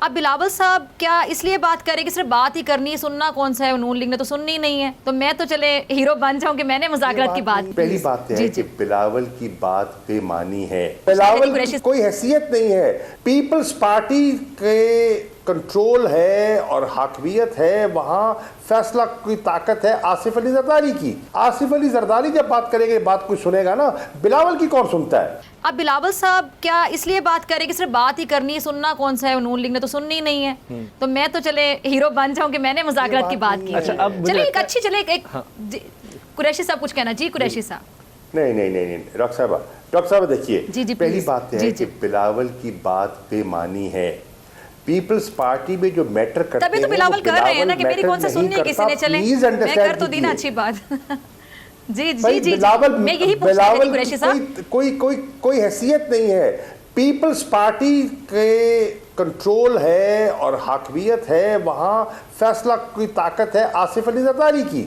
अब बिलावल साहब क्या इसलिए बात करें कि सिर्फ बात ही करनी है, सुनना कौन सा है, नून लीग ने तो सुननी नहीं है, तो मैं तो चले हीरो बन जाऊं कि मैंने मुज़ाकरात की बात। पहली बात जी, है जी। कि बिलावल की बात बेमानी है। बिलावल की कोई हैसियत नहीं है। पीपल्स पार्टी के कंट्रोल है और हाकमियत है, वहां फैसला की ताकत है आसिफ अली जरदारी की। आसिफ अली जरदारी जब बात करेंगे बात कोई सुनेगा ना, बिलावल की कौन सुनता है। अब बिलावल साहब क्या इसलिए बात करें कि सिर्फ बात ही करनी है, सुनना कौन सा है, नून लीग ने तो सुननी नहीं है, तो मैं तो चले हीरो बन जाऊं कि मैंने मुज़ाकरात की बात की। अच्छा, अब चलिए एक अच्छी चले एक कुरैशी साहब कुछ कहना। जी कुरैशी साहब। नहीं, डॉक्टर साहब देखिए, जी, जी, पहली प्लीज। बात है जी, कि जी। बिलावल की बात बेमानी है। पीपल्स पार्टी में जो मैटर करते तभी तो हैं, बिलावल वो कर रहे हैं ना कि मेरी मैटर कौन सा नहीं सुननी है किसी ने, करता। चले Please मैं understand कर तो दी ना कीजिए। अच्छी बात। जी जी भाई जी, बिलावल, मैं यही पूछना चाहती थी कुरैशी साहब। कोई हैसियत नहीं है। पीपल्स पार्टी के कंट्रोल है और हाकमियत है, वहां फैसला की ताकत है आसिफ अली जरदारी की।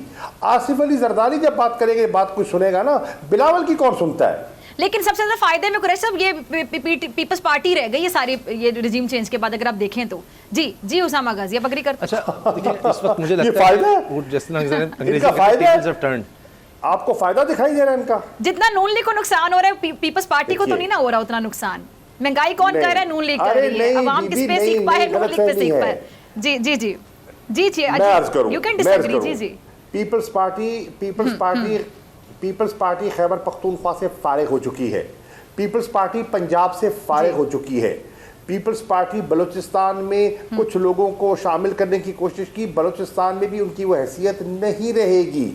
आसिफ अली जरदारी जब बात करेंगे बात कोई सुनेगा ना, बिलावल की कौन सुनता है। लेकिन सबसे ज्यादा फायदे में कुरैशी साहब ये पीपल्स पार्टी रह गई, ये सारी ये रिजीम चेंज के बाद अगर आप देखें तो। जी जी उसामा गाजी आप अग्री करते। अच्छा देखिए, इस वक्त मुझे लगता फायदा है? वो जिस तरह से अंग्रेजी इनका में फायदा है? tables have turned। आपको फायदा दिखाई दे रहा है इनका। जितना नून लीग को नुकसान हो रहा है पीपल्स पार्टी को तो देखिए। नहीं ना हो रहा उतना नुकसान। महंगाई कौन कर रहा है, नून लीग कर अरे रही है। नहीं, अवाम किस पे नहीं, सीख पाए, नहीं, नून लीग पे गलतफहमी सीख है। पाए। जी जी जी जी जी मैं अर्ज करूं, यू कैन मैं अर्ज डिसएग्री। जी करूं। जी पीपल्स पार्टी खैबर पख्तूनख्वा से फारिग हो चुकी है। पीपल्स पार्टी पंजाब से फारिग हो चुकी है। पीपल्स पार्टी बलूचिस्तान में कुछ लोगों को शामिल करने की कोशिश की, बलूचिस्तान में भी उनकी वो हैसियत नहीं रहेगी।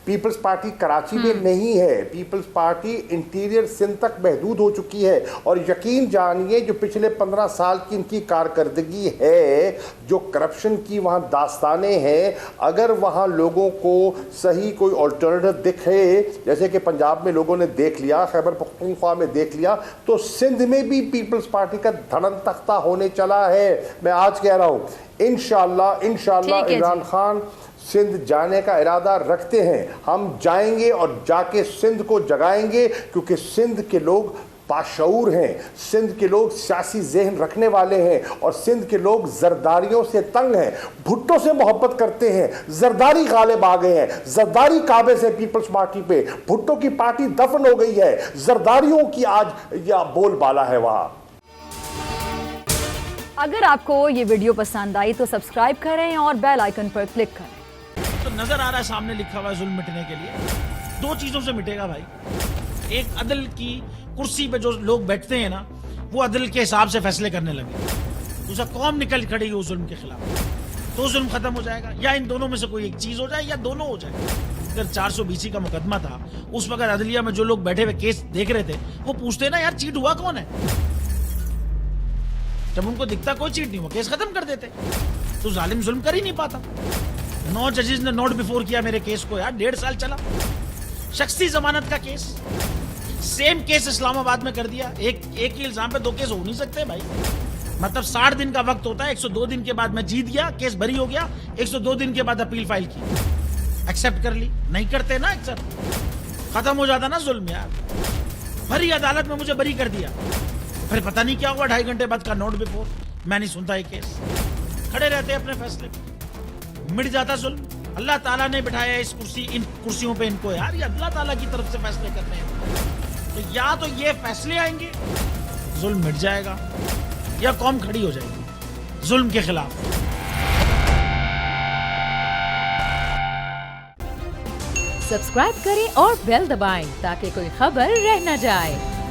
पीपल्स पार्टी कराची में नहीं है। पीपल्स पार्टी इंटीरियर सिंध तक महदूद हो चुकी है। और यकीन जानिए जो पिछले 15 साल की इनकी कारकर्दगी है, जो करप्शन की वहाँ दास्तानें हैं, अगर वहाँ लोगों को सही कोई ऑल्टरनेटिव दिखे, जैसे कि पंजाब में लोगों ने देख लिया, खैबर पख्तूनख्वा में देख लिया, तो सिंध में भी पीपल्स पार्टी का धड़न तख्ता होने चला है। मैं आज कह रहा हूँ इंशाअल्लाह इमरान खान सिंध जाने का इरादा रखते हैं। हम जाएंगे और जाके सिंध को जगाएंगे, क्योंकि सिंध के लोग बाशऊर हैं, सिंध के लोग सियासी जहन रखने वाले हैं, और सिंध के लोग जरदारियों से तंग हैं, भुट्टो से मोहब्बत करते हैं। जरदारी गालिब आ गए हैं, जरदारी काबिज है पीपल्स पार्टी पे। भुट्टो की पार्टी दफन हो गई है, जरदारियों की आज या बोलबाला है वहां। अगर आपको ये वीडियो पसंद आई तो सब्सक्राइब करें और बेल आइकन पर क्लिक करें। तो नजर आ रहा है सामने लिखा हुआ है जुल्म मिटने के लिए। दो चीजों से मिटेगा भाई, एक अदल की कुर्सी पे जो लोग बैठते हैं ना, वो अदल के हिसाब से फैसले करने लगे। दूसरा कौम निकल खड़ी उस जुल्म के खिलाफ, तो जुल्म खत्म हो जाएगा। या इन दोनों में से कोई एक चीज हो जाए या दोनों हो जाए। अगर 420 का मुकदमा था, उस वक्त अदलिया में जो लोग बैठे हुए केस देख रहे थे, वो पूछते ना यार चीट हुआ कौन है। जब उनको दिखता कोई चीट नहीं हुआ, केस खत्म कर देते। तो जालिम जुल्म कर ही नहीं पाता। 9 जजेस ने नोट बिफोर किया मेरे केस को यार, 1.5 साल चला। शख्सी जमानत का केस, सेम केस इस्लामाबाद में कर दिया। एक ही इल्जाम पे 2 केस हो नहीं सकते भाई। मतलब 60 दिन का वक्त होता है, 102 दिन के बाद मैं जीत गया, केस बरी हो गया, 102 दिन के बाद अपील फाइल की, एक्सेप्ट कर ली। नहीं करते ना एक्सेप्ट, खत्म हो जाता ना जुल्म यार। भरी अदालत में मुझे बरी कर दिया, फिर पता नहीं क्या हुआ, 2.5 घंटे बाद का नोट बिफोर, मैं नहीं सुनता ये केस। खड़े रहते अपने फैसले पे, मिट जाता जुल्म। अल्लाह ताला ने बिठाया इस इन कुर्सियों पे इनको यार, ये अल्लाह ताला की तरफ से फैसले करने हैं। तो या तो ये फैसले आएंगे, जुल्म मिट जाएगा, या कौम खड़ी हो जाएगी जुल्म के खिलाफ। सब्सक्राइब करें और बेल दबाएं ताकि कोई खबर रह न जाए।